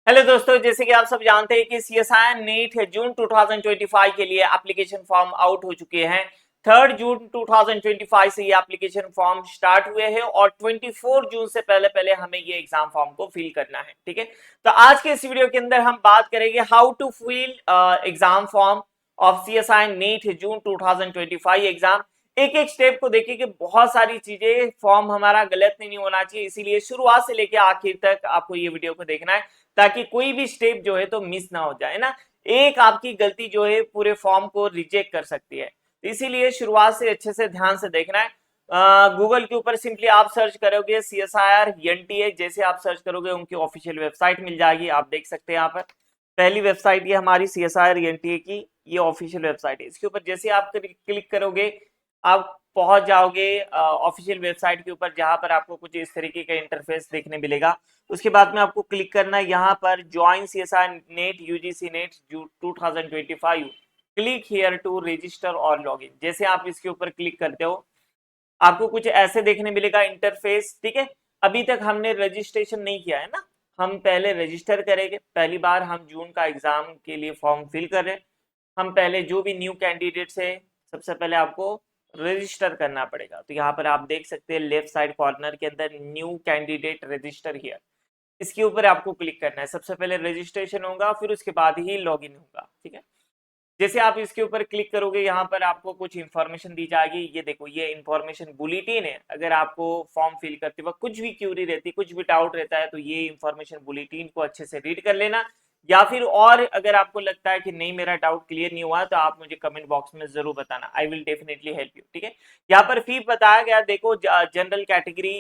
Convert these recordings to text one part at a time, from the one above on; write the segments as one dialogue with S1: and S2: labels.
S1: Hello दोस्तों, जैसे कि आप सब जानते हैं कि सीएसआई नीट है जून 2025 के लिए एप्लीकेशन फॉर्म आउट हो चुके हैं। 3 जून 2025 से ये एप्लीकेशन फॉर्म स्टार्ट हुए हैं और 24 जून से पहले पहले हमें ये एग्जाम फॉर्म को फिल करना है। ठीक है, तो आज के इस वीडियो के अंदर हम बात करेंगे how to fill exam form of CSI NET है जून 2025 एग्जाम। एक एक स्टेप को देखिए कि बहुत सारी चीजें फॉर्म हमारा गलत नहीं होना चाहिए, इसीलिए शुरुआत से लेकर आखिर तक आपको ये वीडियो को देखना है ताकि कोई भी स्टेप जो है तो मिस ना हो जाए ना। एक आपकी गलती जो है पूरे फॉर्म को रिजेक्ट कर सकती है, तो इसीलिए शुरुआत से अच्छे से ध्यान से देखना है। गूगल के ऊपर सिंपली आप सर्च करोगे CSIR NTA, जैसे आप सर्च करोगे उनकी ऑफिशियल वेबसाइट मिल जाएगी। आप देख सकते हैं यहाँ पर पहली वेबसाइट ये हमारी CSIR NTA की ये ऑफिशियल वेबसाइट है। इसके ऊपर जैसे आप क्लिक करोगे आप पहुंच जाओगे ऑफिशियल वेबसाइट के ऊपर, जहां पर आपको कुछ इस तरीके का इंटरफेस देखने मिलेगा। उसके बाद में आपको क्लिक करना है यहाँ पर join CSI NET UGC NET 2025, click here to register और लॉगिन। जैसे आप इसके ऊपर क्लिक करते हो आपको कुछ ऐसे देखने मिलेगा इंटरफेस। ठीक है, अभी तक हमने रजिस्ट्रेशन नहीं किया है ना, हम पहले रजिस्टर करेंगे। पहली बार हम जून का एग्जाम के लिए फॉर्म फिल कर रहे हैं। हम पहले जो भी न्यू कैंडिडेट्स है सबसे पहले आपको रजिस्टर करना पड़ेगा। तो यहाँ पर आप देख सकते हैं लेफ्ट साइड कॉर्नर के अंदर न्यू कैंडिडेट रजिस्टर हियर, इसके ऊपर आपको क्लिक करना है। सबसे पहले रजिस्ट्रेशन होगा फिर उसके बाद ही लॉगिन होगा। ठीक है, जैसे आप इसके ऊपर क्लिक करोगे यहाँ पर आपको कुछ इंफॉर्मेशन दी जाएगी। ये देखो ये इंफॉर्मेशन बुलेटिन है। अगर आपको फॉर्म फिल करते वक्त कुछ भी क्यूरी रहती है, कुछ भी डाउट रहता है, तो ये इंफॉर्मेशन बुलेटिन को अच्छे से रीड कर लेना। या फिर और अगर आपको लगता है कि नहीं मेरा डाउट क्लियर नहीं हुआ तो आप मुझे कमेंट बॉक्स में जरूर बताना, I will definitely help you. ठीक है, यहाँ पर फी बताया गया, देखो जनरल कैटेगरी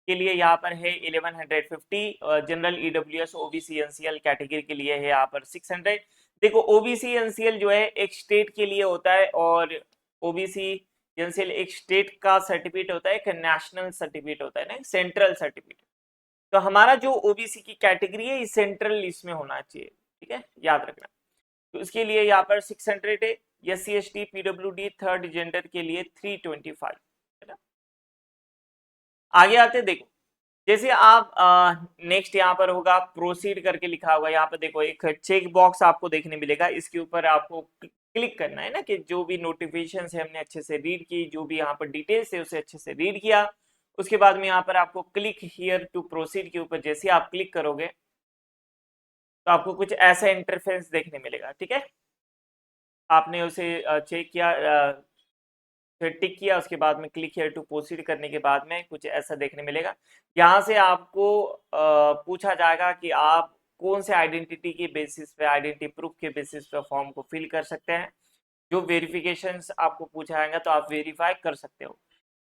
S1: के लिए यहाँ पर है 1150, general EWS OBC NCL category के लिए है यहाँ पर 600। देखो ओबीसी एनसीएल जो है एक स्टेट के लिए होता है और ओबीसी एनसीएल एक स्टेट का सर्टिफिकेट होता है, एक नेशनल सर्टिफिकेट होता है ना, सेंट्रल सर्टिफिकेट। तो हमारा जो ओबीसी की कैटेगरी है इस सेंट्रल लिस्ट में होना चाहिए। ठीक है, याद रखना। तो इसके लिए यहाँ पर 600 है। SC ST PWD third gender के लिए 325 है ना। आगे आते देखो, जैसे आप नेक्स्ट यहाँ पर होगा प्रोसीड करके लिखा होगा। यहाँ पर देखो एक चेक बॉक्स आपको देखने मिलेगा, इसके ऊपर आपको क्लिक करना है ना कि जो भी नोटिफिकेशन है हमने अच्छे से रीड की, जो भी यहाँ पर डिटेल्स है उसे अच्छे से रीड किया। उसके बाद में यहाँ पर आपको क्लिक हियर टू प्रोसीड के ऊपर जैसे आप क्लिक करोगे तो आपको कुछ ऐसा इंटरफेस देखने मिलेगा। ठीक है, आपने उसे चेक किया, फिर टिक किया, उसके बाद में क्लिक हियर टू प्रोसीड करने के बाद में कुछ ऐसा देखने मिलेगा। यहाँ से आपको पूछा जाएगा कि आप कौन से आइडेंटिटी के बेसिस पे, आइडेंटिटी प्रूफ के बेसिस पे फॉर्म को फिल कर सकते हैं। जो वेरिफिकेशंस आपको पूछा जाएगा तो आप वेरीफाई कर सकते हो।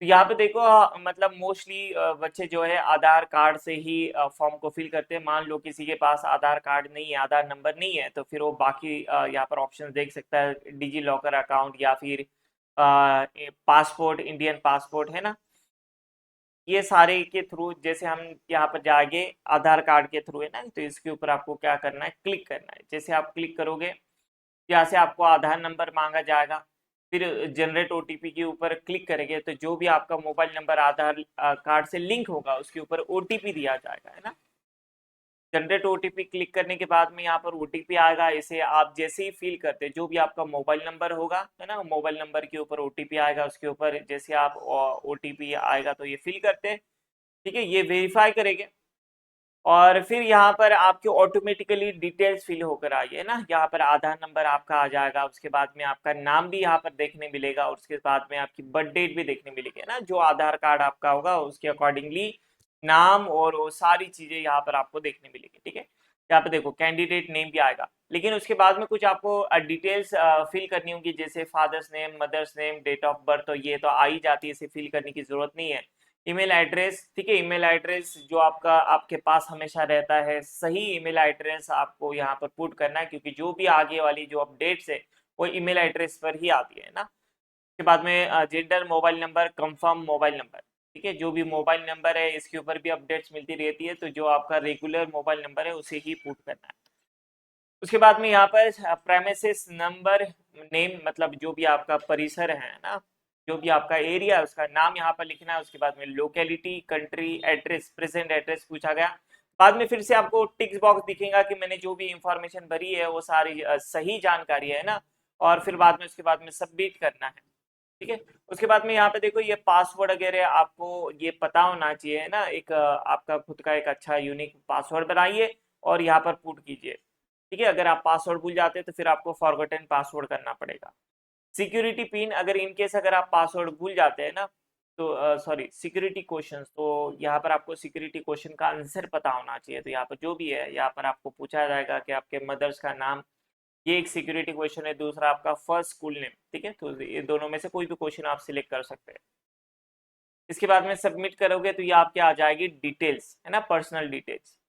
S1: तो यहाँ पे देखो मतलब मोस्टली बच्चे जो है आधार कार्ड से ही फॉर्म को फिल करते हैं। मान लो किसी के पास आधार कार्ड नहीं है, आधार नंबर नहीं है, तो फिर वो बाकी यहाँ पर ऑप्शन देख सकता है, डिजी लॉकर अकाउंट या फिर पासपोर्ट, इंडियन पासपोर्ट है ना, ये सारे के थ्रू। जैसे हम यहाँ पर जाएंगे आधार कार्ड के थ्रू है ना, तो इसके ऊपर आपको क्या करना है, क्लिक करना है। जैसे आप क्लिक करोगे यहाँ से आपको आधार नंबर मांगा जाएगा, फिर जनरेट ओटीपी के ऊपर क्लिक करेंगे तो जो भी आपका मोबाइल नंबर आधार कार्ड से लिंक होगा उसके ऊपर ओटीपी दिया जाएगा है ना। जनरेट ओटीपी क्लिक करने के बाद में यहाँ पर ओटीपी आएगा। इसे आप जैसे ही फिल करते जो भी आपका मोबाइल नंबर होगा है ना, मोबाइल नंबर के ऊपर ओटीपी आएगा, उसके ऊपर जैसे आप ओटीपी आएगा तो ये फिल करते हैं। ठीक है, ये वेरीफाई करेंगे और फिर यहाँ पर आपके ऑटोमेटिकली डिटेल्स फिल होकर आई है ना। यहाँ पर आधार नंबर आपका आ जाएगा, उसके बाद में आपका नाम भी यहाँ पर देखने मिलेगा और उसके बाद में आपकी बर्थ डेट भी देखने मिलेगी है ना। जो आधार कार्ड आपका होगा उसके अकॉर्डिंगली नाम और वो सारी चीजें यहाँ पर आपको देखने मिलेगी। ठीक है, यहाँ पे देखो कैंडिडेट नेम भी आएगा, लेकिन उसके बाद में कुछ आपको डिटेल्स फिल करनी होगी, जैसे father's name, mother's name, date of birth. तो ये तो आ ही जाती है, इसे फिल करने की जरूरत नहीं है। ईमेल एड्रेस, ठीक है, ईमेल एड्रेस जो आपका आपके पास हमेशा रहता है, सही ईमेल एड्रेस आपको यहाँ पर पुट करना है, क्योंकि जो भी आगे वाली जो अपडेट्स है वो ईमेल एड्रेस पर ही आती है ना। उसके बाद में gender, mobile number, confirm mobile number. ठीक है, जो भी मोबाइल नंबर है इसके ऊपर भी अपडेट्स मिलती रहती है, तो जो आपका रेगुलर मोबाइल नंबर है उसे ही पुट करना है। उसके बाद में यहाँ पर प्रेमिसेस नंबर, नेम मतलब जो भी आपका परिसर है ना, जो भी आपका एरिया है उसका नाम यहाँ पर लिखना है। उसके बाद में locality, country, address, present address पूछा गया। बाद में फिर से आपको टिक बॉक्स दिखेगा कि मैंने जो भी इंफॉर्मेशन भरी है वो सारी सही जानकारी है ना, और फिर बाद में उसके बाद में सबमिट करना है। ठीक है, उसके बाद में यहाँ पे देखो ये पासवर्ड वगैरह आपको ये पता होना चाहिए है ना, एक आपका खुद का एक अच्छा यूनिक पासवर्ड बनाइए और यहाँ पर पुट कीजिए। ठीक है, अगर आप पासवर्ड भूल जाते हैं तो फिर आपको फॉरगॉटन पासवर्ड करना पड़ेगा। सिक्योरिटी पिन, अगर इन केस अगर आप पासवर्ड भूल जाते हैं ना, तो सॉरी सिक्योरिटी क्वेश्चंस, तो यहाँ पर आपको सिक्योरिटी क्वेश्चन का आंसर पता होना चाहिए। तो यहाँ पर जो भी है, यहाँ पर आपको पूछा जाएगा कि आपके मदर्स का नाम, ये एक सिक्योरिटी क्वेश्चन है, दूसरा आपका फर्स्ट स्कूल नेम। ठीक है, तो ये दोनों में से कोई भी क्वेश्चन आप सिलेक्ट कर सकते हैं। इसके बाद में सबमिट करोगे तो ये आपके आ जाएगी डिटेल्स, है ना, पर्सनल डिटेल्स।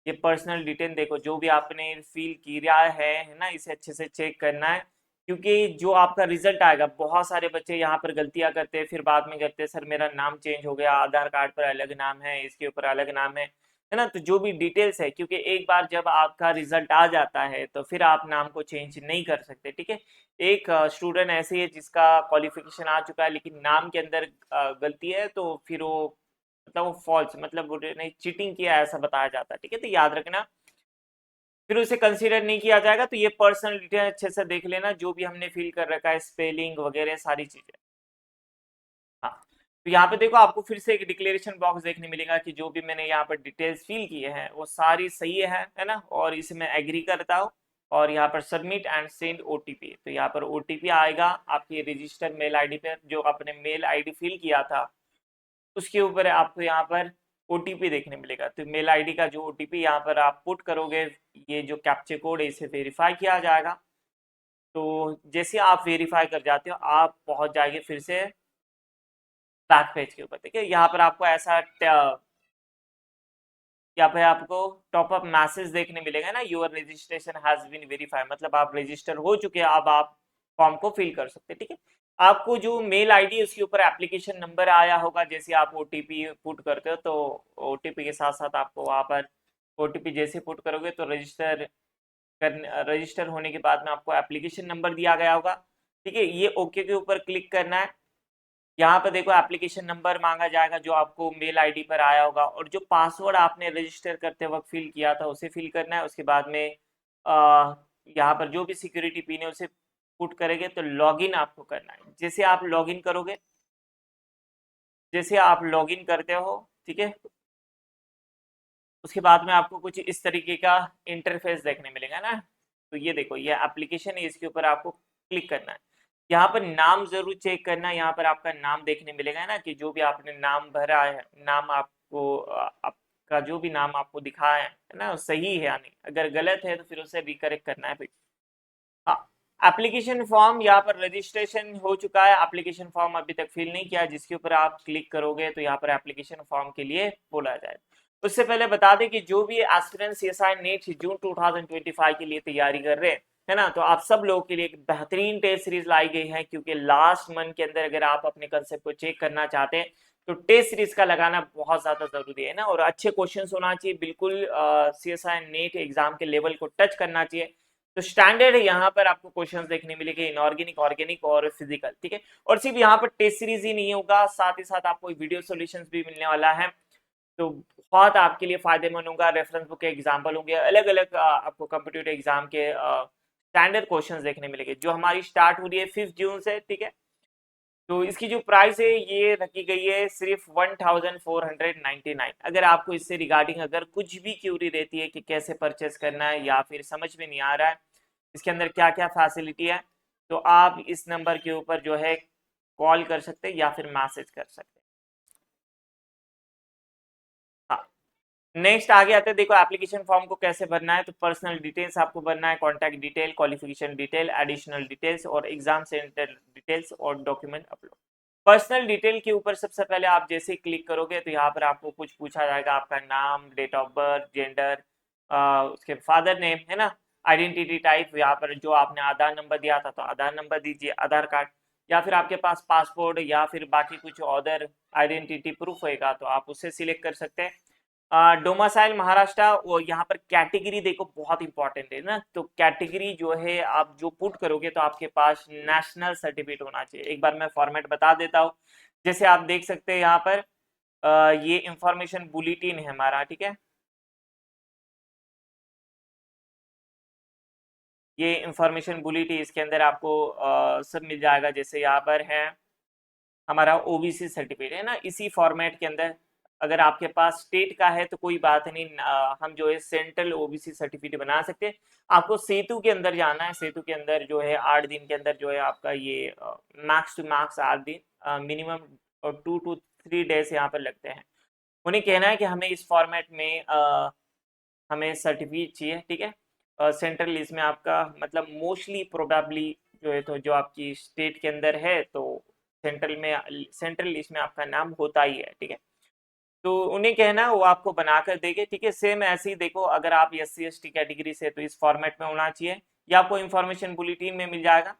S1: ये पर्सनल डिटेल देखो, जो भी आपने फिल किया है ना, इसे अच्छे से चेक करना है, क्योंकि जो आपका रिजल्ट आएगा, बहुत सारे बच्चे यहाँ पर गलतियां करते हैं, फिर बाद में करते हैं सर मेरा नाम चेंज हो गया, आधार कार्ड पर अलग नाम है, इसके ऊपर अलग नाम है ना। तो जो भी डिटेल्स है, क्योंकि एक बार जब आपका रिजल्ट आ जाता है तो फिर आप नाम को चेंज नहीं कर सकते। ठीक है, एक स्टूडेंट ऐसे है जिसका क्वालिफिकेशन आ चुका है लेकिन नाम के अंदर गलती है, तो फिर वो मतलब वो फॉल्स, मतलब उन्होंने चीटिंग किया ऐसा बताया जाता है। ठीक है, तो याद रखना, फिर उसे कंसीडर नहीं किया जाएगा। तो ये पर्सनल डिटेल अच्छे से देख लेना, जो भी हमने फिल कर रखा है, स्पेलिंग वगैरह सारी चीजें। हाँ, तो यहाँ पे देखो आपको फिर से एक डिक्लेरेशन बॉक्स देखने मिलेगा कि जो भी मैंने यहाँ पर डिटेल्स फिल किए हैं वो सारी सही है ना, और इसे मैं एग्री करता हूँ, और यहाँ पर सबमिट एंड सेंड ओटीपी। तो यहाँ पर ओटीपी आएगा आपकी रजिस्टर्ड मेल आईडी पर, जो आपने मेल आईडी फिल किया था उसके ऊपर आपको यहाँ पर ओटीपी देखने मिलेगा। तो मेल आईडी का जो ओटीपी यहाँ पर आप पुट करोगे, ये जो कैप्चे कोड है इसे वेरीफाई किया जाएगा। तो जैसे आप वेरीफाई कर जाते हो आप पहुंच जाएंगे फिर से बैक पेज के ऊपर। ठीक है, यहाँ पर आपको ऐसा यहाँ पे आपको टॉपअप मैसेज देखने मिलेगा ना, your registration has been verify, मतलब आप रजिस्टर हो चुके हैं, अब आप फॉर्म को फिल कर सकते हैं। ठीक है, आपको जो मेल आईडी है उसके ऊपर एप्लीकेशन नंबर आया होगा, जैसे आप ओटीपी पुट करते हो तो ओटीपी के साथ साथ आपको वहाँ पर ओटीपी जैसे पुट करोगे तो रजिस्टर होने के बाद में आपको एप्लीकेशन नंबर दिया गया होगा। ठीक है, ये ओके के ऊपर क्लिक करना है। यहाँ पर देखो एप्लीकेशन नंबर मांगा जाएगा जो आपको मेल आईडी पर आया होगा, और जो पासवर्ड आपने रजिस्टर करते वक्त फिल किया था उसे फिल करना है। उसके बाद में यहाँ पर जो भी सिक्योरिटी पिन है उसे पुट करेंगे तो लॉगिन आपको करना है। जैसे आप लॉगिन करते हो, ठीक है, उसके बाद में आपको कुछ इस तरीके का इंटरफेस देखने मिलेगा ना। तो ये देखो ये एप्लीकेशन है, इसके ऊपर आपको क्लिक करना है। यहाँ पर नाम जरूर चेक करना, यहाँ पर आपका नाम देखने मिलेगा ना, कि जो भी आपने नाम भरा है, नाम आपको आपका जो भी नाम आपको दिखा है ना वो सही है या नहीं, अगर गलत है तो फिर उसे रिकरेक्ट करना है फिर। हाँ, एप्लीकेशन फॉर्म, यहाँ पर रजिस्ट्रेशन हो चुका है, एप्लीकेशन फॉर्म अभी तक फिल नहीं किया, जिसके ऊपर आप क्लिक करोगे तो यहाँ पर एप्लीकेशन फॉर्म के लिए बोला जाए। उससे पहले बता दें कि जो भी एस्पिरेंट सीएसआई नीट जून 2025 के लिए तैयारी कर रहे हैं, है ना, तो आप सब लोगों के लिए एक बेहतरीन टेस्ट सीरीज लाई गई है, क्योंकि लास्ट मंथ के अंदर अगर आप अपने कंसेप्ट को चेक करना चाहते हैं तो टेस्ट सीरीज का लगाना बहुत ज्यादा जरूरी है ना, और अच्छे क्वेश्चन होना चाहिए, बिल्कुल सीएसआई नीट एग्जाम के लेवल को टच करना चाहिए। तो स्टैंडर्ड यहाँ पर आपको क्वेश्चंस देखने मिलेंगे इनऑर्गेनिक, ऑर्गेनिक और फिजिकल। ठीक है, और सिर्फ यहाँ पर टेस्ट सीरीज ही नहीं होगा, साथ ही साथ आपको वीडियो सॉल्यूशंस भी मिलने वाला है, तो बहुत आपके लिए फायदेमंद होगा। रेफरेंस बुक के एग्जाम्पल होंगे, अलग अलग आपको कंप्यूटर एग्जाम के स्टैंडर्ड क्वेश्चंस देखने मिलेंगे, जो हमारी स्टार्ट हो रही है 5 जून से। ठीक है, तो इसकी जो प्राइस है ये रखी गई है सिर्फ 1499। अगर आपको इससे रिगार्डिंग अगर कुछ भी क्यूरी रहती है कि कैसे परचेस करना है या फिर समझ में नहीं आ रहा है इसके अंदर क्या क्या फैसिलिटी है, तो आप इस नंबर के ऊपर जो है कॉल कर सकते हैं या फिर मैसेज कर सकते हैं। हाँ, नेक्स्ट आगे आते हैं, देखो एप्लीकेशन फॉर्म को कैसे भरना है। तो पर्सनल डिटेल्स आपको भरना है, contact detail, qualification detail, additional details और एग्जाम सेंटर डिटेल्स और डॉक्यूमेंट अपलोड। पर्सनल डिटेल के ऊपर सबसे पहले आप जैसे ही क्लिक करोगे तो यहाँ पर आपको कुछ पूछा जाएगा, आपका नाम, डेट ऑफ बर्थ, जेंडर, उसके फादर नेम, है ना, आइडेंटिटी टाइप, यहाँ पर जो आपने आधार नंबर दिया था तो आधार नंबर दीजिए, आधार कार्ड, या फिर आपके पास पासपोर्ट या फिर बाकी कुछ अदर आइडेंटिटी प्रूफ होएगा तो आप उसे सिलेक्ट कर सकते हैं। डोमासाइल महाराष्ट्र, वो यहाँ पर कैटेगरी देखो बहुत इंपॉर्टेंट है ना, तो कैटेगरी जो है आप जो पुट करोगे तो आपके पास नेशनल सर्टिफिकेट होना चाहिए। एक बार मैं फॉर्मेट बता देता हूँ, जैसे आप देख सकते हैं यहाँ पर ये इंफॉर्मेशन बुलेटिन है हमारा, ठीक है, ये इंफॉर्मेशन बुलेटिन, इसके अंदर आपको सब मिल जाएगा। जैसे यहाँ पर है हमारा ओबीसी सर्टिफिकेट है ना, इसी फॉर्मेट के अंदर अगर आपके पास स्टेट का है तो कोई बात नहीं, हम जो है सेंट्रल ओबीसी सर्टिफिकेट बना सकते हैं। आपको सेतु के अंदर जाना है, सेतु के अंदर जो है 8 दिन के अंदर जो है आपका ये मैक्स टू मैक्स 8 दिन, मिनिमम 2 to 3 डेज यहाँ पर लगते हैं। उन्हें कहना है कि हमें इस फॉर्मेट में हमें सर्टिफिकेट चाहिए, ठीक है। सेंट्रल लिस्ट में आपका मतलब मोस्टली प्रोबेबली जो है तो जो आपकी स्टेट के अंदर है तो सेंट्रल लिस्ट में आपका नाम होता ही है, ठीक है। तो उन्हें कहना वो आपको बनाकर देंगे, ठीक है। सेम ऐसे ही देखो, अगर आप SC ST कैटेगरी से तो इस फॉर्मेट में होना चाहिए, या आपको इंफॉर्मेशन बुलेटिन में मिल जाएगा।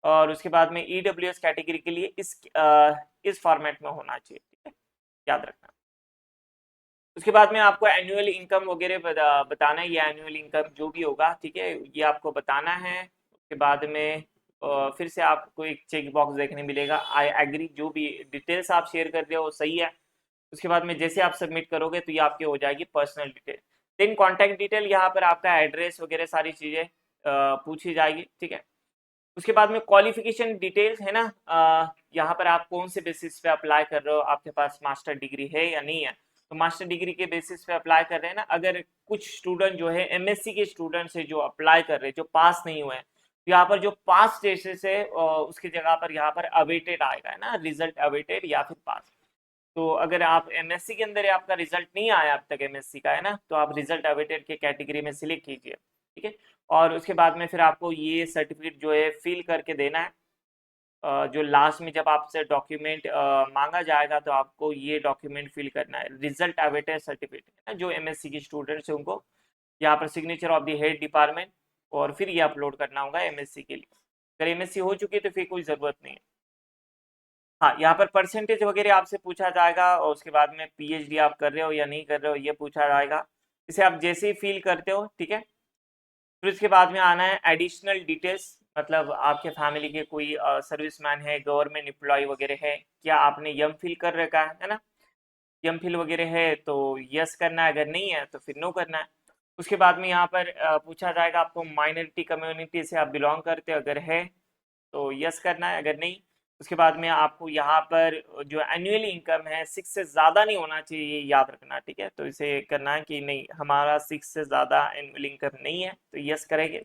S1: और उसके बाद में EWS कैटेगरी के लिए इस फॉर्मेट में होना चाहिए, ठीक है, याद रखना। उसके बाद में आपको एनुअल इनकम वगैरह बताना है, ये एनुअल इनकम जो भी होगा, ठीक है, ये आपको बताना है। उसके बाद में फिर से आपको एक चेक बॉक्स देखने मिलेगा, आई एग्री, जो भी डिटेल्स आप शेयर कर रहे हो वो सही है। उसके बाद में जैसे आप सबमिट करोगे तो ये आपके हो जाएगी personal detail. Then contact detail, यहाँ पर आपका एड्रेस वगैरह सारी चीज़ें पूछी जाएगी, ठीक है। उसके बाद में क्वालिफिकेशन डिटेल्स है ना, यहाँ पर आप कौन से बेसिस पे अप्लाई कर रहे हो, आपके पास मास्टर डिग्री है या नहीं है। तो मास्टर डिग्री के बेसिस पे अप्लाई कर रहे हैं ना। अगर कुछ स्टूडेंट जो है MSc के स्टूडेंट्स है जो अप्लाई कर रहे हैं, जो पास नहीं हुए हैं, तो यहाँ पर जो पास स्टेटस है उसकी जगह पर यहाँ पर अवेटेड आएगा, है ना, रिजल्ट अवेटेड या फिर पास। तो अगर आप MSc के अंदर आपका रिजल्ट नहीं आया अब तक MSc का, है ना, तो आप रिजल्ट अवेटेड के कैटेगरी में सिलेक्ट कीजिए, ठीक है। और उसके बाद में फिर आपको ये सर्टिफिकेट जो है फिल करके देना है। जो लास्ट में जब आपसे डॉक्यूमेंट मांगा जाएगा तो आपको ये डॉक्यूमेंट फिल करना है, रिजल्ट अवेटेड सर्टिफिकेट है ना, जो MSc के स्टूडेंट्स हैं उनको यहाँ पर signature of the head department, और फिर ये अपलोड करना होगा MSc के लिए। अगर MSc हो चुकी है तो फिर कोई ज़रूरत नहीं है। हाँ, यहाँ पर परसेंटेज वगैरह आपसे पूछा जाएगा, और उसके बाद में PhD आप कर रहे हो या नहीं कर रहे हो ये पूछा जाएगा। इसे आप जैसे ही फिल करते हो, ठीक है, फिर उसके बाद में आना है एडिशनल डिटेल्स, मतलब आपके फैमिली के कोई सर्विसमैन है, गवर्नमेंट एम्प्लॉय वगैरह है, क्या आपने यम फिल कर रखा है ना। यम फिल वगैरह है तो यस करना है, अगर नहीं है तो फिर नो करना है। उसके बाद में यहाँ पर पूछा जाएगा आपको माइनॉरिटी कम्युनिटी से आप बिलोंग करते हो, अगर है तो यस करना है, अगर नहीं। उसके बाद में आपको यहाँ पर जो एनुअल इनकम है 6 से ज़्यादा नहीं होना चाहिए, ये याद रखना, ठीक है। तो इसे करना है कि नहीं, हमारा 6 से ज़्यादा एनुअल इनकम नहीं है, तो यस करेंगे।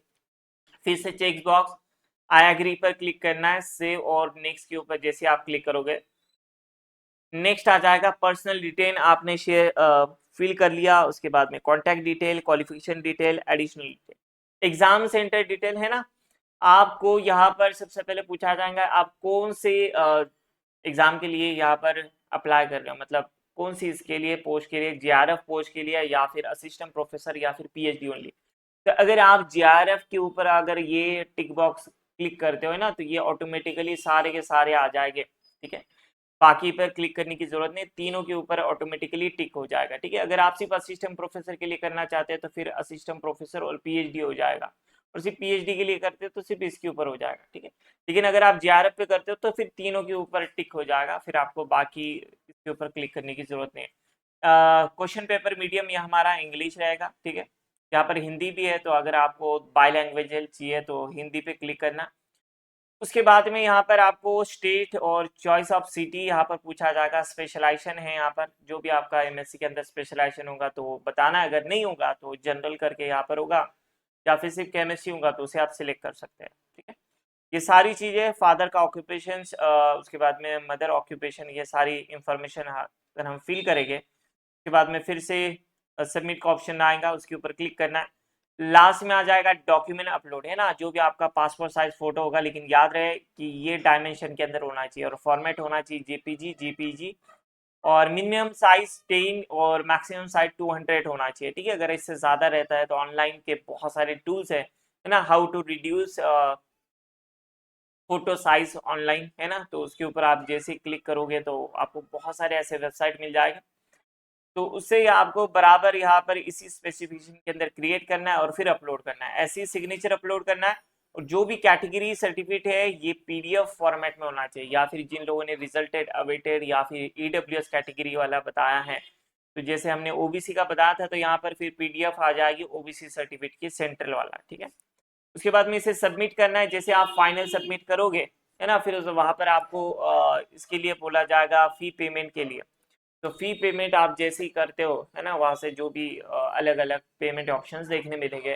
S1: फिर से चेक बॉक्स आई एग्री पर क्लिक करना है, सेव और नेक्स्ट के ऊपर जैसे आप क्लिक करोगे नेक्स्ट आ जाएगा। पर्सनल डिटेल आपने शेयर फिल कर लिया, उसके बाद में contact detail, qualification detail, additional detail, exam centre detail है ना। आपको यहाँ पर सबसे पहले पूछा जाएगा आप कौन से एग्जाम के लिए यहाँ पर अप्लाई कर रहे हो, मतलब कौन सी इसके लिए पोस्ट के लिए, JRF पोस्ट के लिए या फिर असिस्टेंट प्रोफेसर या फिर PhD ओनली। तो अगर आप JRF के ऊपर अगर ये टिक बॉक्स क्लिक करते हो ना तो ये ऑटोमेटिकली सारे के सारे आ जाएंगे, ठीक है। बाकी पर क्लिक करने की जरूरत नहीं, तीनों के ऊपर ऑटोमेटिकली टिक हो जाएगा, ठीक है। अगर आप सिर्फ असिस्टेंट प्रोफेसर के लिए करना चाहते हैं तो फिर असिस्टेंट प्रोफेसर और PhD हो जाएगा, और सिर्फ PhD के लिए करते हो तो सिर्फ इसके ऊपर हो जाएगा, ठीक है। लेकिन अगर आप JRF पे करते हो तो फिर तीनों के ऊपर टिक हो जाएगा, फिर आपको बाकी इसके ऊपर क्लिक करने की जरूरत नहीं है। क्वेश्चन पेपर मीडियम ये हमारा इंग्लिश रहेगा, ठीक है। यहाँ पर हिंदी भी है, तो अगर आपको बाई लैंग्वेज चाहिए तो हिंदी पे क्लिक करना। उसके बाद में यहाँ पर आपको स्टेट और चॉइस ऑफ सिटी यहाँ पर पूछा जाएगा। स्पेशलाइजेशन है यहाँ पर, जो भी आपका MSc के अंदर स्पेशलाइजेशन होगा तो बताना, अगर नहीं होगा तो जनरल करके यहाँ पर होगा, या फिर सिर्फ केमिस्ट्री होगा तो उसे आप सिलेक्ट कर सकते हैं, ठीक है। ये सारी चीज़ें, फादर का ऑक्यूपेशन, उसके बाद में मदर ऑक्यूपेशन, ये सारी इंफॉर्मेशन अगर हम फिल करेंगे उसके बाद में फिर से सबमिट का ऑप्शन आएगा, उसके ऊपर क्लिक करना है। लास्ट में आ जाएगा डॉक्यूमेंट अपलोड, है ना, जो भी आपका पासपोर्ट साइज फोटो होगा, लेकिन याद रहे कि ये डायमेंशन के अंदर होना चाहिए और फॉर्मेट होना चाहिए JPG, और मिनिमम साइज 10 और मैक्सिमम साइज 200 होना चाहिए, ठीक है। अगर इससे ज़्यादा रहता है तो ऑनलाइन के बहुत सारे टूल्स है ना, how to reduce photo size online, है ना, तो उसके ऊपर आप जैसे क्लिक करोगे तो आपको बहुत सारे ऐसे वेबसाइट मिल जाएगा। तो उससे आपको बराबर यहाँ पर इसी स्पेसिफिकेशन के अंदर क्रिएट करना है और फिर अपलोड करना है, ऐसी सिग्नेचर अपलोड करना है। और जो भी कैटेगरी सर्टिफिकेट है ये PDF फॉर्मेट में होना चाहिए, या फिर जिन लोगों ने रिजल्टेड अवेटेड या फिर EWS कैटेगरी वाला बताया है, तो जैसे हमने OBC का बताया था तो यहाँ पर फिर PDF आ जाएगी OBC सर्टिफिकेट की सेंट्रल वाला, ठीक है। उसके बाद में इसे सबमिट करना है। जैसे आप फाइनल सबमिट करोगे है ना, फिर वहां पर आपको इसके लिए बोला जाएगा फी पेमेंट के लिए। तो फी पेमेंट आप जैसे ही करते हो है ना, वहां से जो भी अलग अलग पेमेंट ऑप्शंस देखने मिलेंगे,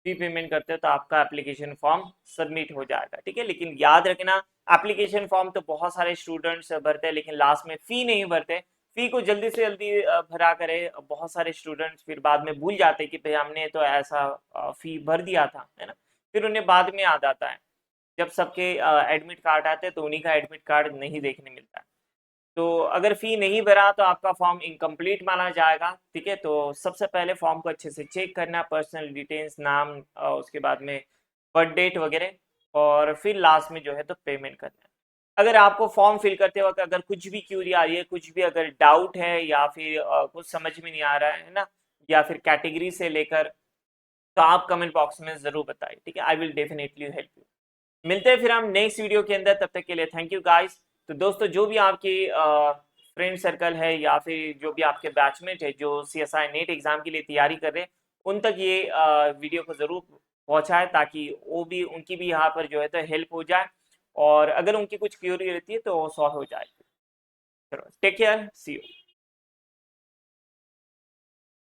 S1: फी पेमेंट करते हो तो आपका एप्लीकेशन फॉर्म सबमिट हो जाएगा। ठीक है, लेकिन याद रखना एप्लीकेशन फॉर्म तो बहुत सारे स्टूडेंट्स भरते हैं, लेकिन लास्ट में फी नहीं भरते। फी को जल्दी से जल्दी भरा करे। बहुत सारे स्टूडेंट्स फिर बाद में भूल जाते हैं कि भाई हमने तो ऐसा फी भर दिया था, है ना, फिर उन्हें बाद में याद आता है। जब सबके एडमिट कार्ड आते हैं तो उन्हीं का एडमिट कार्ड नहीं देखने मिलता है। तो अगर फी नहीं भरा तो आपका फॉर्म इनकम्प्लीट माना जाएगा। ठीक है, तो सबसे पहले फॉर्म को अच्छे से चेक करना, पर्सनल डिटेल्स, नाम, उसके बाद में बर्थ डेट वगैरह, और फिर लास्ट में जो है तो पेमेंट करना है। अगर आपको फॉर्म फिल करते वक्त अगर कुछ भी क्यूरी आ रही है, कुछ भी अगर डाउट है, या फिर कुछ समझ में नहीं आ रहा है ना, या फिर कैटेगरी से लेकर, तो आप कमेंट बॉक्स में जरूर बताइए। ठीक है, I will definitely help you. मिलते हैं फिर हम नेक्स्ट वीडियो के अंदर, तब तक के लिए थैंक यू गाइस। तो दोस्तों, जो भी आपकी फ्रेंड सर्कल है या फिर जो भी आपके बैचमेट है जो CSI नेट एग्जाम के लिए तैयारी कर रहे हैं, उन तक ये वीडियो को जरूर पहुंचाएं, ताकि वो भी, उनकी भी यहाँ पर जो है तो हेल्प हो जाए, और अगर उनकी कुछ क्यूरी रहती है तो सॉल्व हो जाए। चलो, टेक केयर, सी यू।